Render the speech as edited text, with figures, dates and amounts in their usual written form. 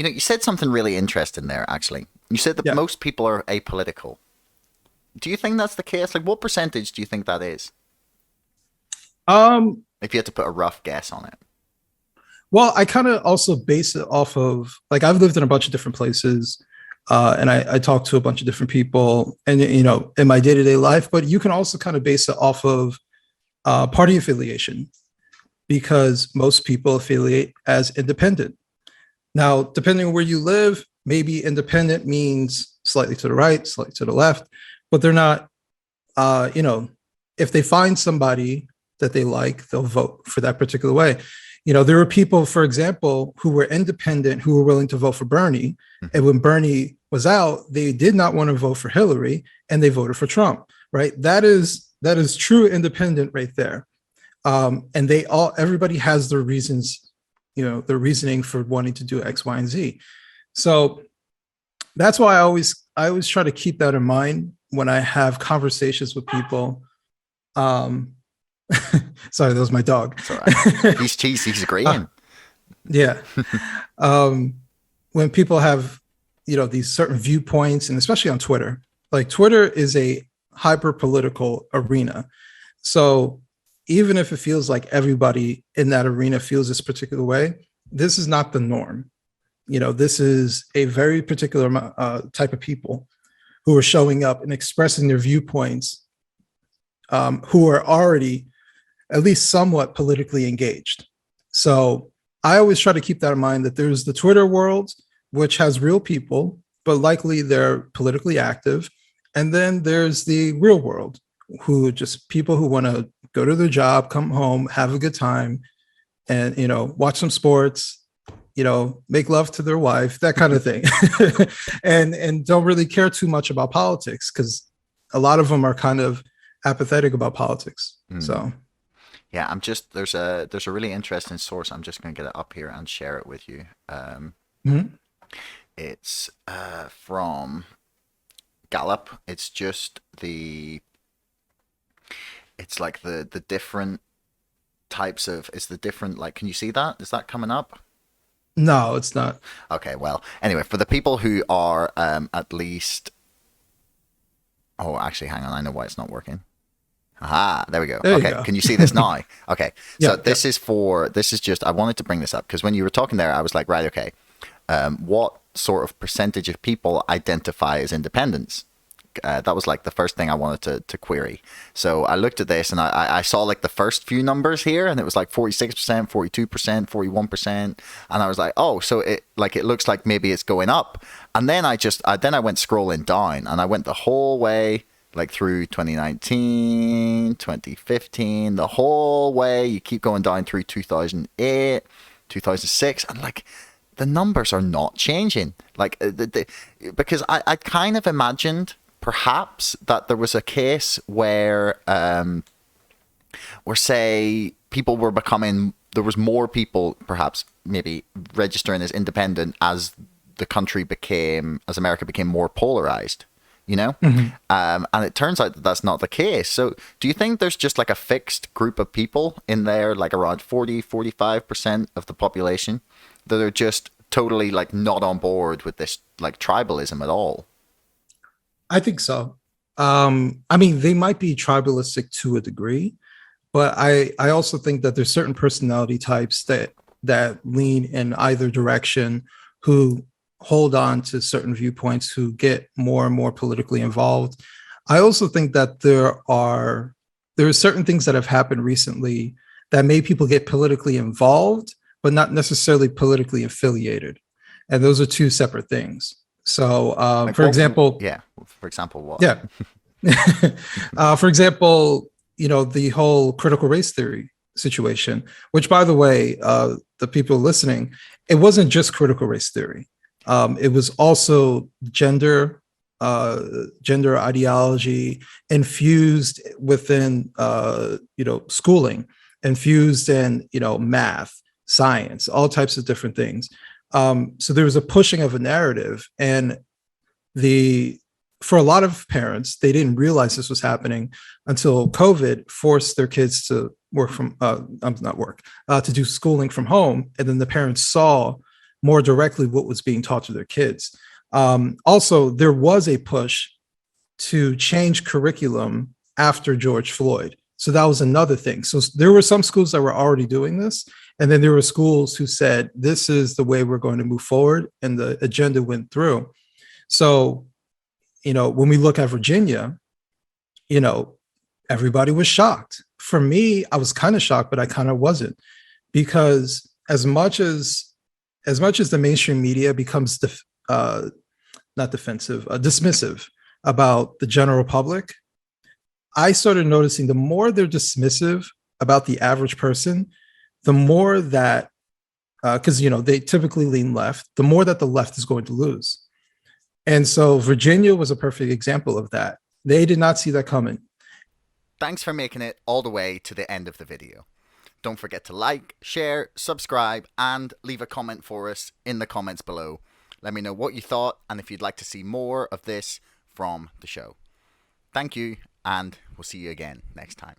You said something really interesting there, actually. You said that Yeah. most people are apolitical. Do you think that's the case? Like, what percentage do you think that is? Um, If you had to put a rough guess on it. well, I kind of also base it off of like I've lived in a bunch of different places, and I talk to a bunch of different people, and in my day to day life. But you can also kind of base it off of party affiliation because most people affiliate as independent. Now, depending on where you live, maybe independent means slightly to the right, slightly to the left, but they're not. Uh, you know, if they find somebody that they like, they'll vote for that particular way. There were people, for example, who were independent who were willing to vote for Bernie. And when Bernie was out, they did not want to vote for Hillary and they voted for Trump, right? That is true independent right there. And everybody has their reasons, their reasoning for wanting to do X, Y, and Z. So that's why I always try to keep that in mind when I have conversations with people. Um, Sorry, that was my dog. It's all right. He's agreeing. Yeah. Um, when people have, these certain viewpoints, and especially on Twitter, like Twitter is a hyper political arena. So even if it feels like everybody in that arena feels this particular way, this is not the norm. This is a very particular type of people who are showing up and expressing their viewpoints, who are already at least somewhat politically engaged. So I always try to keep that in mind that there's the Twitter world, which has real people, but likely they're politically active. And then there's the real world, who just people who want to go to their job, come home, have a good time, and watch some sports, make love to their wife, that kind of thing. and don't really care too much about politics because a lot of them are kind of apathetic about politics. So Yeah, there's a really interesting source. I'm just gonna get it up here and share it with you. mhm. It's from Gallup. It's like the different types of it's the different like. Can you see that? Is that coming up? No, it's not. Okay, well, anyway, for the people who are at least. Oh, actually, hang on. I know why it's not working. Aha, there we go. There you Okay, go. can you see this now? Okay, so Yeah, yeah. this is just, I wanted to bring this up because when you were talking there, I was like, right, okay, what sort of percentage of people identify as independents? That was like the first thing I wanted to query. So I looked at this and I saw like the first few numbers here and it was like 46%, 42%, 41%. And I was like, oh, so it looks like maybe it's going up. And then I went scrolling down and I went the whole way like through 2019, 2015, the whole way. You keep going down through 2008, 2006, and like the numbers are not changing. Like, because I kind of imagined perhaps that there was a case where say people were becoming, there was more people perhaps maybe registering as independent as as America became more polarized, Mhm. and it turns out that that's not the case. So do you think there's just like a fixed group of people in there, like around 45% of the population that are just totally like not on board with this like tribalism at all? I think so. I mean, they might be tribalistic to a degree, but I also think that there's certain personality types that lean in either direction, who hold on to certain viewpoints, who get more and more politically involved. I also think that there are certain things that have happened recently that made people get politically involved, but not necessarily politically affiliated, and those are two separate things. So, Like for what? example, Yeah. For example, what? yeah, for example, the whole critical race theory situation, which, by the way, the people listening, it wasn't just critical race theory. It was also gender ideology infused within, schooling, infused in, math, science, all types of different things. So there was a pushing of a narrative, and the for a lot of parents, they didn't realize this was happening until COVID forced their kids to work from not work to do schooling from home, and then the parents saw more directly what was being taught to their kids. Also, there was a push to change curriculum after George Floyd. So that was another thing. So there were some schools that were already doing this. And then there were schools who said, this is the way we're going to move forward. And the agenda went through. So, when we look at Virginia, you know, everybody was shocked. For me, I was kind of shocked, but I kind of wasn't, because as much as the mainstream media becomes not defensive, dismissive about the general public, I started noticing the more they're dismissive about the average person, the more that, because they typically lean left, the more that the left is going to lose. And so Virginia was a perfect example of that. They did not see that coming. Thanks for making it all the way to the end of the video. Don't forget to like, share, subscribe, and leave a comment for us in the comments below. Let me know what you thought and if you'd like to see more of this from the show. Thank you, and we'll see you again next time.